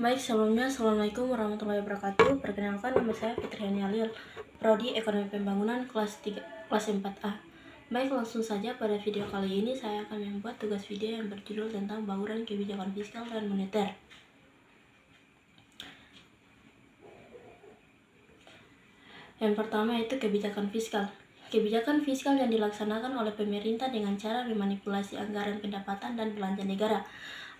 Baik, sebelumnya Assalamualaikum warahmatullahi wabarakatuh. Perkenalkan, nama saya Fitriani Alil, Prodi Ekonomi Pembangunan kelas 4A. Baik, langsung saja pada video kali ini saya akan membuat tugas video yang berjudul tentang bauran kebijakan fiskal dan moneter. Yang pertama itu kebijakan fiskal. Kebijakan fiskal yang dilaksanakan oleh pemerintah dengan cara memanipulasi anggaran pendapatan dan belanja negara.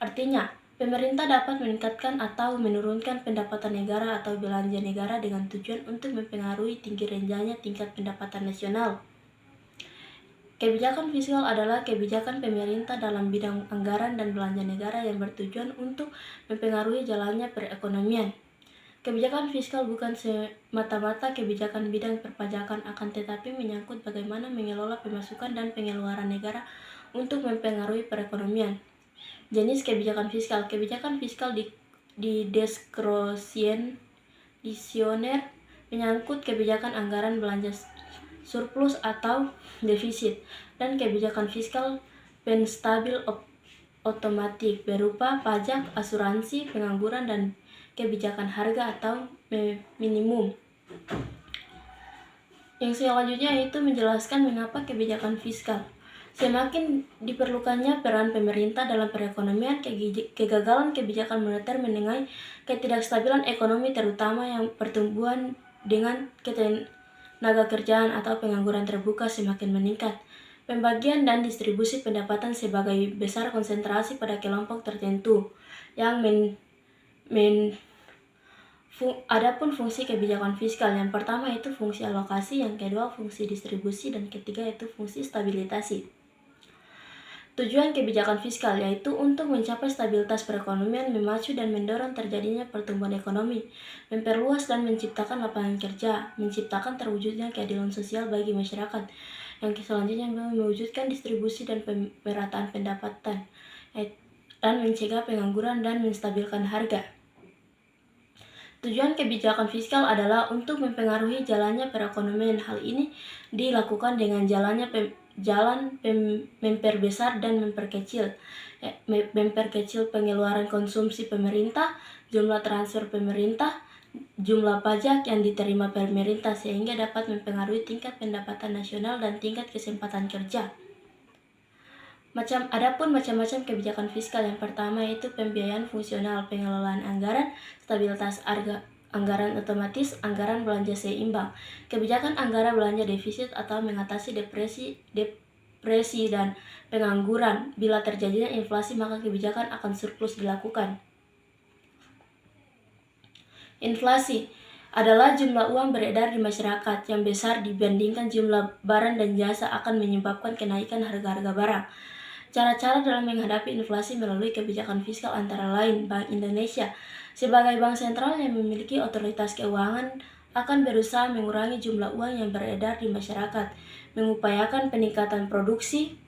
Artinya, pemerintah dapat meningkatkan atau menurunkan pendapatan negara atau belanja negara dengan tujuan untuk mempengaruhi tinggi renjanya tingkat pendapatan nasional. Kebijakan fiskal adalah kebijakan pemerintah dalam bidang anggaran dan belanja negara yang bertujuan untuk mempengaruhi jalannya perekonomian. Kebijakan fiskal bukan semata-mata kebijakan bidang perpajakan, akan tetapi menyangkut bagaimana mengelola pemasukan dan pengeluaran negara untuk mempengaruhi perekonomian. Jenis kebijakan fiskal. Kebijakan fiskal di diskresioner menyangkut kebijakan anggaran belanja surplus atau defisit, dan kebijakan fiskal penstabil otomatis berupa pajak, asuransi, pengangguran, dan kebijakan harga atau minimum. Yang selanjutnya itu menjelaskan mengapa kebijakan fiskal. Semakin diperlukannya peran pemerintah dalam perekonomian, kegagalan kebijakan moneter menengahi ketidakstabilan ekonomi, terutama yang pertumbuhan dengan ketenaga kerjaan atau pengangguran terbuka semakin meningkat. Pembagian dan distribusi pendapatan sebagai besar konsentrasi pada kelompok tertentu. Yang Adapun fungsi kebijakan fiskal, yang pertama itu fungsi alokasi, yang kedua fungsi distribusi, dan ketiga itu fungsi stabilitasi. Tujuan kebijakan fiskal yaitu untuk mencapai stabilitas perekonomian, memacu dan mendorong terjadinya pertumbuhan ekonomi, memperluas dan menciptakan lapangan kerja, menciptakan terwujudnya keadilan sosial bagi masyarakat. Yang selanjutnya mewujudkan distribusi dan pemerataan pendapatan, dan mencegah pengangguran dan menstabilkan harga. Tujuan kebijakan fiskal adalah untuk mempengaruhi jalannya perekonomian. Hal ini dilakukan dengan memperbesar dan memperkecil pengeluaran konsumsi pemerintah, jumlah transfer pemerintah, jumlah pajak yang diterima pemerintah, sehingga dapat mempengaruhi tingkat pendapatan nasional dan tingkat kesempatan kerja. Adapun macam-macam kebijakan fiskal, yang pertama itu pembiayaan fungsional, pengelolaan anggaran, stabilitas anggaran otomatis, anggaran belanja seimbang, kebijakan anggaran belanja defisit atau mengatasi depresi dan pengangguran. Bila terjadinya inflasi, maka kebijakan akan surplus dilakukan. Inflasi adalah jumlah uang beredar di masyarakat yang besar dibandingkan jumlah barang dan jasa, akan menyebabkan kenaikan harga-harga barang. Cara-cara dalam menghadapi inflasi melalui kebijakan fiskal antara lain, Bank Indonesia sebagai bank sentral yang memiliki otoritas keuangan akan berusaha mengurangi jumlah uang yang beredar di masyarakat, mengupayakan peningkatan produksi,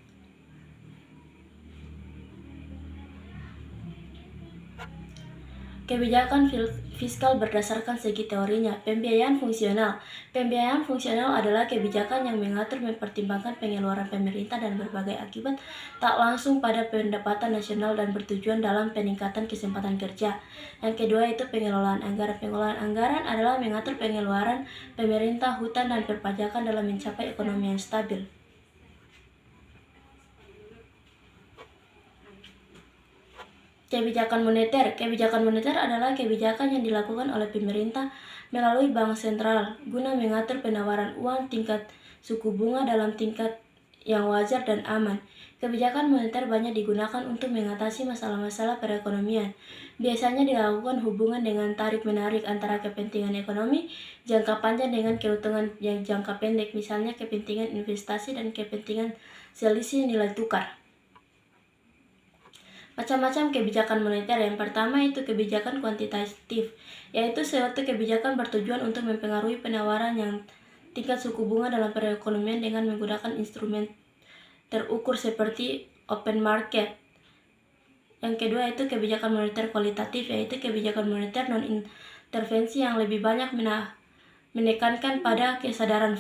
kebijakan fiskal berdasarkan segi teorinya. Pembiayaan fungsional. Pembiayaan fungsional adalah kebijakan yang mengatur mempertimbangkan pengeluaran pemerintah dan berbagai akibat tak langsung pada pendapatan nasional dan bertujuan dalam peningkatan kesempatan kerja. Yang kedua itu pengelolaan anggaran. Pengelolaan anggaran adalah mengatur pengeluaran pemerintah, hutan, dan perpajakan dalam mencapai ekonomi yang stabil. Kebijakan moneter. Kebijakan moneter adalah kebijakan yang dilakukan oleh pemerintah melalui bank sentral guna mengatur penawaran uang, tingkat suku bunga dalam tingkat yang wajar dan aman. Kebijakan moneter banyak digunakan untuk mengatasi masalah-masalah perekonomian. Biasanya dilakukan hubungan dengan tarik-menarik antara kepentingan ekonomi jangka panjang dengan keuntungan yang jangka pendek, misalnya kepentingan investasi dan kepentingan selisih nilai tukar. Macam-macam kebijakan moneter. Yang pertama itu kebijakan kuantitatif, yaitu suatu kebijakan bertujuan untuk mempengaruhi penawaran yang tingkat suku bunga dalam perekonomian dengan menggunakan instrumen terukur seperti open market. Yang kedua itu kebijakan moneter kualitatif, yaitu kebijakan moneter non-intervensi yang lebih banyak menekankan pada kesadaran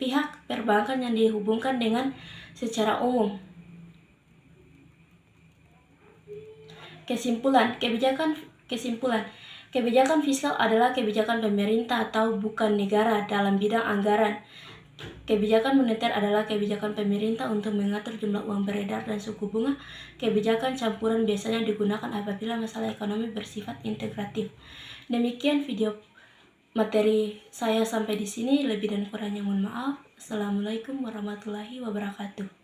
pihak perbankan yang dihubungkan dengan secara umum. Kesimpulan, kebijakan Kesimpulan, kebijakan fiskal adalah kebijakan pemerintah atau bukan negara dalam bidang anggaran. Kebijakan moneter adalah kebijakan pemerintah untuk mengatur jumlah uang beredar dan suku bunga. Kebijakan campuran biasanya digunakan apabila masalah ekonomi bersifat integratif. Demikian video materi saya sampai di sini. Lebih dan kurangnya mohon maaf. Assalamualaikum warahmatullahi wabarakatuh.